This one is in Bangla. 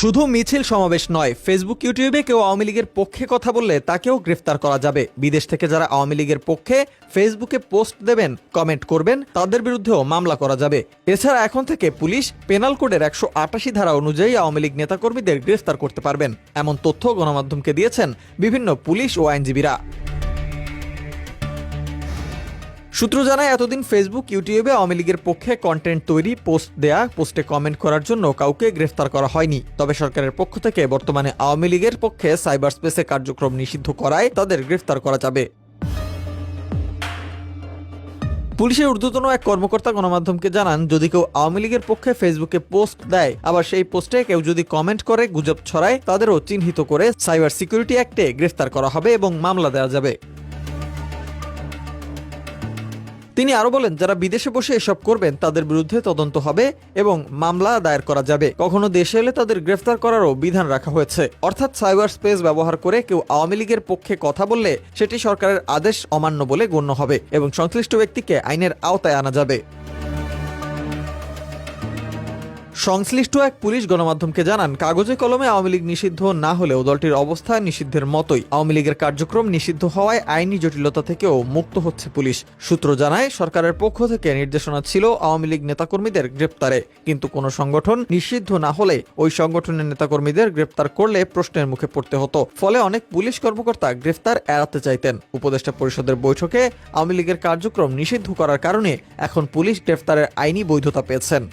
শুধু মিছিল সমাবেশ নয়, ফেসবুক ইউটিউবে কেউ আওয়ামী লীগের পক্ষে কথা বললে তাকেও গ্রেফতার করা যাবে। বিদেশ থেকে যারা আওয়ামী লীগের পক্ষে ফেসবুকে পোস্ট দেবেন, কমেন্ট করবেন, তাদের বিরুদ্ধেও মামলা করা যাবে। এছাড়া এখন থেকে পুলিশ পেনাল কোডের 188 ধারা অনুযায়ী আওয়ামী লীগ নেতাকর্মীদের গ্রেফতার করতে পারবেন, এমন তথ্য গণমাধ্যমকে দিয়েছেন বিভিন্ন পুলিশ ও আইনজীবীরা। সূত্র জানায়, এতদিন ফেসবুক ইউটিউবে আওয়ামী লীগের পক্ষে কন্টেন্ট তৈরি, পোস্ট দেয়া, পোস্টে কমেন্ট করার জন্য কাউকে গ্রেফতার করা হয়নি। তবে সরকারের পক্ষ থেকে বর্তমানে আওয়ামী লীগের পক্ষে সাইবার স্পেসে কার্যক্রম নিষিদ্ধ করায় তাদের গ্রেফতার করা যাবে। পুলিশের ঊর্ধ্বতন এক কর্মকর্তা গণমাধ্যমকে জানান, যদি কেউ আওয়ামী লীগের পক্ষে ফেসবুকে পোস্ট দেয়, আবার সেই পোস্টে কেউ যদি কমেন্ট করে, গুজব ছড়ায়, তাদেরও চিহ্নিত করে সাইবার সিকিউরিটি অ্যাক্টে গ্রেফতার করা হবে এবং মামলা দেওয়া যাবে। তিনি আরো বলেন, যারা বিদেশে বসে এসব করবেন তাদের বিরুদ্ধে তদন্ত হবে এবং মামলা দায়ের করা যাবে। কখনো দেশে এলে তাদের গ্রেফতার করারও বিধান রাখা হয়েছে। অর্থাৎ সাইবার স্পেস ব্যবহার করে কেউ আওয়ামী লীগের পক্ষে কথা বললে সেটি সরকারের আদেশ অমান্য বলে গণ্য হবে এবং সংশ্লিষ্ট ব্যক্তিকে আইনের আওতায় আনা যাবে। সংশ্লিষ্ট এক পুলিশ গণমাধ্যমকে জানান, কাগজে কলমে আওয়ামী লীগ নিষিদ্ধ না হলেও দলটির অবস্থা নিষিদ্ধের মতোই। আওয়ামী লীগের কার্যক্রম নিষিদ্ধ হওয়ায় আইনি জটিলতা থেকেও মুক্ত হচ্ছে পুলিশ। সূত্র জানায়, সরকারের পক্ষ থেকে নির্দেশনা ছিল আওয়ামী লীগ নেতাকর্মীদের গ্রেপ্তারে, কিন্তু কোনো সংগঠন নিষিদ্ধ না হলে ওই সংগঠনের নেতাকর্মীদের গ্রেপ্তার করলে প্রশ্নের মুখে পড়তে হতো। ফলে অনেক পুলিশ কর্মকর্তা গ্রেফতার এড়াতে চাইতেন। উপদেষ্টা পরিষদের বৈঠকে আওয়ামী লীগের কার্যক্রম নিষিদ্ধ করার কারণে এখন পুলিশ গ্রেফতারের আইনি বৈধতা পেয়েছেন।